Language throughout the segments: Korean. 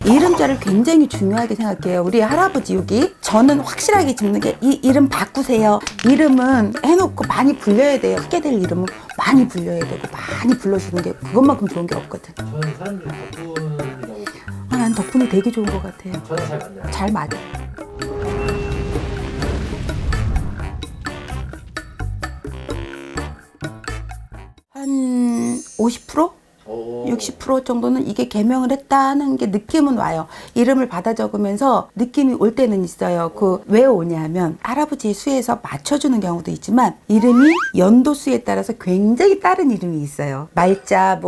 이름자를 굉장히 중요하게 생각해요. 우리 할아버지 여기 저는 확실하게 짚는 게 이 이름 바꾸세요. 이름은 해놓고 많이 불려야 돼요. 크게 될 이름은 많이 불려야 되고 많이 불러주는 게 그것만큼 좋은 게 없거든. 저는 사람들이 덕분이라고. 난 덕분에 되게 좋은 것 같아요. 저는 잘 맞나요? 잘 맞아. 한 50%? 60% 정도는 이게 개명을 했다는 게 느낌은 와요. 이름을 받아 적으면서 느낌이 올 때는 있어요. 그 왜 오냐면 할아버지의 수에서 맞춰주는 경우도 있지만 이름이 연도수에 따라서 굉장히 다른 이름이 있어요. 말자,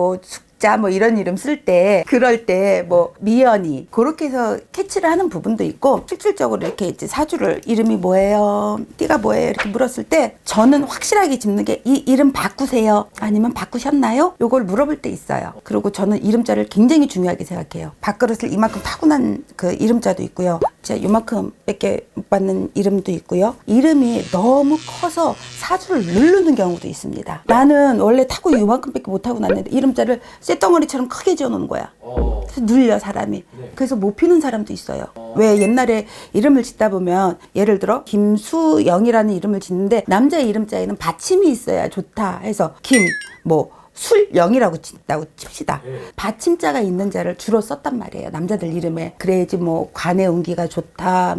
자, 이런 이름 쓸 때, 그럴 때, 미연이, 그렇게 해서 캐치를 하는 부분도 있고, 실질적으로 이렇게 이제 사주를, 이름이 뭐예요? 띠가 뭐예요? 이렇게 물었을 때, 저는 확실하게 짚는 게, 이 이름 바꾸세요? 아니면 바꾸셨나요? 요걸 물어볼 때 있어요. 그리고 저는 이름자를 굉장히 중요하게 생각해요. 밥그릇을 이만큼 타고난 그 이름자도 있고요. 제가 요만큼 밖에 못 받는 이름도 있고요. 이름이 너무 커서 사주를 누르는 경우도 있습니다. 나는 원래 타고 요만큼 밖에 못 타고 났는데, 이름자를 쇳덩어리처럼 크게 지어놓는 거야. 그래서 눌려 사람이. 네. 그래서 못 피는 사람도 있어요. 왜 옛날에 이름을 짓다 보면 예를 들어 김수영이라는 이름을 짓는데 남자의 이름자에는 받침이 있어야 좋다 해서 술영이라고 짓다고 칩시다. 받침자가 있는 자를 주로 썼단 말이에요. 남자들 이름에. 그래야지 관의 운기가 좋다,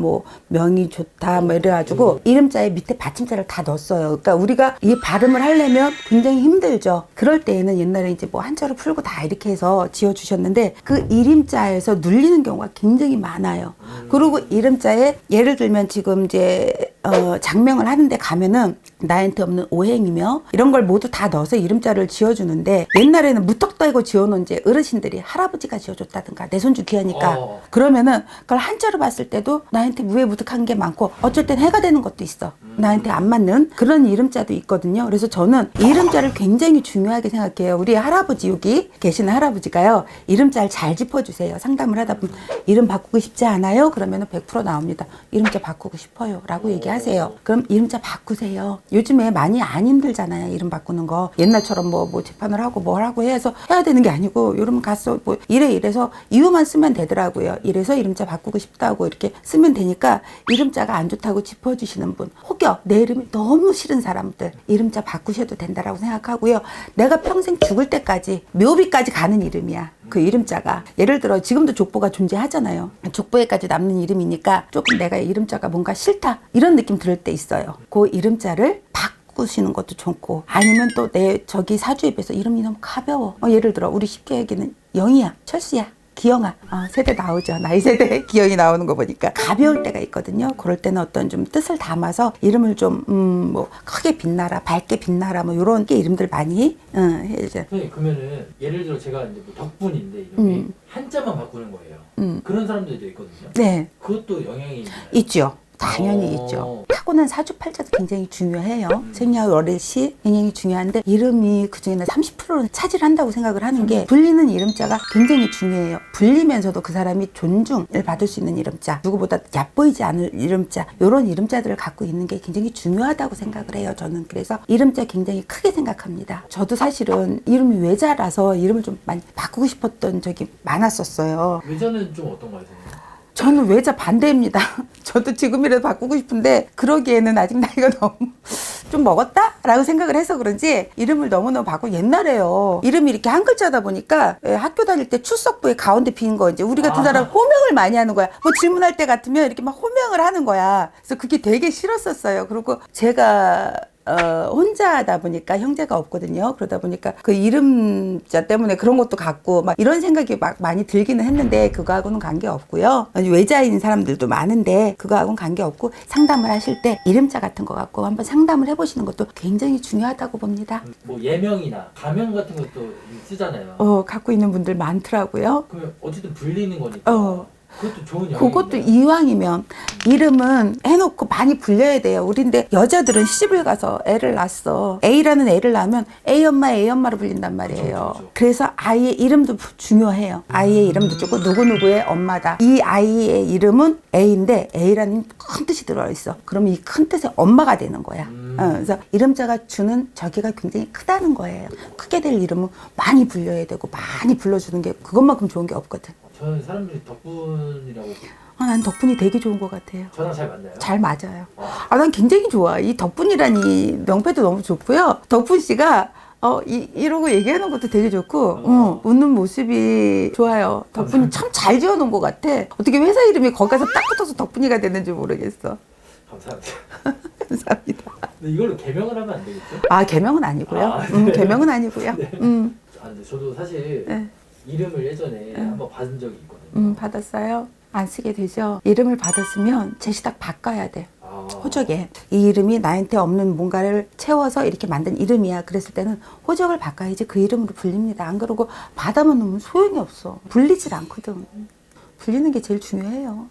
명이 좋다, 이래가지고 이름자에 밑에 받침자를 다 넣었어요. 그러니까 우리가 이 발음을 하려면 굉장히 힘들죠. 그럴 때에는 옛날에 이제 한자로 풀고 다 이렇게 해서 지어주셨는데 그 이름자에서 눌리는 경우가 굉장히 많아요. 그리고 이름자에 예를 들면 지금 이제 장명을 하는데 가면은 나한테 없는 오행이며 이런 걸 모두 다 넣어서 이름자를 지어주는데 옛날에는 무턱대고 지어놓은 이제 어르신들이 할아버지가 지어줬다든가 내 손주 귀하니까 그러면은 그걸 한자로 봤을 때도 나한테 무해무득한 게 많고 어쩔 땐 해가 되는 것도 있어. 나한테 안 맞는 그런 이름자도 있거든요. 그래서 저는 이름자를 굉장히 중요하게 생각해요. 우리 할아버지 여기 계시는 할아버지가요. 이름자를 잘 짚어주세요. 상담을 하다 보면 이름 바꾸고 싶지 않아요? 그러면은 100% 나옵니다. 이름자 바꾸고 싶어요. 라고 얘기하세요. 그럼 이름자 바꾸세요. 요즘에 많이 안 힘들잖아요. 이름 바꾸는 거. 옛날처럼 재판을 하고 뭘 하고 해서 해야 되는 게 아니고 이러면 가서 이래서 이유만 쓰면 되더라고요. 이래서 이름자 바꾸고 싶다고 이렇게 쓰면 되니까 이름자가 안 좋다고 짚어주시는 분 혹여 내 이름이 너무 싫은 사람들 이름자 바꾸셔도 된다라고 생각하고요. 내가 평생 죽을 때까지 묘비까지 가는 이름이야. 그 이름자가 예를 들어 지금도 족보가 존재하잖아요. 족보에까지 남는 이름이니까 조금 내가 이름자가 뭔가 싫다 이런 느낌 들을 때 있어요. 그 이름자를 바꾸시는 것도 좋고 아니면 또 내 저기 사주에 비해서 이름이 너무 가벼워. 예를 들어 우리 쉽게 얘기는 영희야, 철수야, 기영아. 세대 나오죠. 나이 세대 기영이 나오는 거 보니까 가벼울 때가 있거든요. 그럴 때는 어떤 좀 뜻을 담아서 이름을 좀 크게 빛나라, 밝게 빛나라 이런 게 이름들 많이 해야죠. 선생님 그러면은 예를 들어 제가 이제 덕분인데 이름이 한자만 바꾸는 거예요. 그런 사람들도 있거든요. 네. 그것도 영향이 있죠. 당연히 있죠. 타고난 사주팔자도 굉장히 중요해요. 생년월일시 굉장히 중요한데 이름이 그중에는 30%는 차지를 한다고 생각을 하는 게 불리는 이름자가 굉장히 중요해요. 불리면서도 그 사람이 존중을 받을 수 있는 이름자, 누구보다 얕보이지 않을 이름자 이런 이름자들을 갖고 있는 게 굉장히 중요하다고 생각을 해요. 저는 그래서 이름자 굉장히 크게 생각합니다. 저도 사실은 이름이 외자라서 이름을 좀 많이 바꾸고 싶었던 적이 많았었어요. 외자는 좀 어떤가요, 선생님? 저는 외자 반대입니다. 저도 지금이라도 바꾸고 싶은데 그러기에는 아직 나이가 너무 좀 먹었다? 라고 생각을 해서 그런지 이름을 너무너무 바꾸고 옛날에요. 이름이 이렇게 한 글자다 보니까 학교 다닐 때 출석부에 가운데 빈 거 이제 우리 같은 사람 호명을 많이 하는 거야. 질문할 때 같으면 이렇게 막 호명을 하는 거야. 그래서 그게 되게 싫었었어요. 그리고 제가 혼자 하다 보니까 형제가 없거든요. 그러다 보니까 그 이름자 때문에 그런 것도 갖고 막 이런 생각이 막 많이 들기는 했는데 그거하고는 관계없고요. 외자인 사람들도 많은데 그거하고는 관계없고 상담을 하실 때 이름자 같은 거 갖고 한번 상담을 해보시는 것도 굉장히 중요하다고 봅니다. 예명이나 가명 같은 것도 쓰잖아요. 갖고 있는 분들 많더라고요. 그러면 어쨌든 불리는 거니까. 그것도 좋은 영향이 그것도 있나요? 이왕이면 이름은 해놓고 많이 불려야 돼요. 우리인데 여자들은 시집을 가서 애를 낳았어. A라는 애를 낳으면 A 엄마 A 엄마로 불린단 말이에요. 그쵸. 그래서 아이의 이름도 중요해요. 아이의 이름도 좋고 누구누구의 엄마다. 이 아이의 이름은 A인데 A라는 큰 뜻이 들어있어. 그러면 이 큰 뜻의 엄마가 되는 거야. 그래서 이름자가 주는 저기가 굉장히 크다는 거예요. 크게 될 이름은 많이 불려야 되고 많이 불러주는 게 그것만큼 좋은 게 없거든. 저는 사람들이 덕분이라고 아, 난 덕분이 되게 좋은 것 같아요. 저랑 잘 맞나요? 잘 맞아요. 아, 난 굉장히 좋아. 이 덕분이라니 명패도 너무 좋고요. 덕분 씨가 이러고 얘기하는 것도 되게 좋고, 웃는 모습이 좋아요. 덕분이 참 잘 지어놓은 것 같아. 어떻게 회사 이름이 거기 가서 딱 붙어서 덕분이가 되는지 모르겠어. 감사합니다. 감사합니다. 근데 이걸로 개명을 하면 안 되겠죠? 아, 개명은 아니고요. 아, 네. 개명은 아니고요. 아, 근데 저도 사실 네. 이름을 예전에 한번 받은 적이 있거든요. 받았어요. 안 쓰게 되죠. 이름을 받았으면 제시 딱 바꿔야 돼. 아, 호적에 이 이름이 나한테 없는 뭔가를 채워서 이렇게 만든 이름이야. 그랬을 때는 호적을 바꿔야지 그 이름으로 불립니다. 안 그러고 받아만 놓으면 소용이 없어. 불리질 않거든. 불리는 게 제일 중요해요.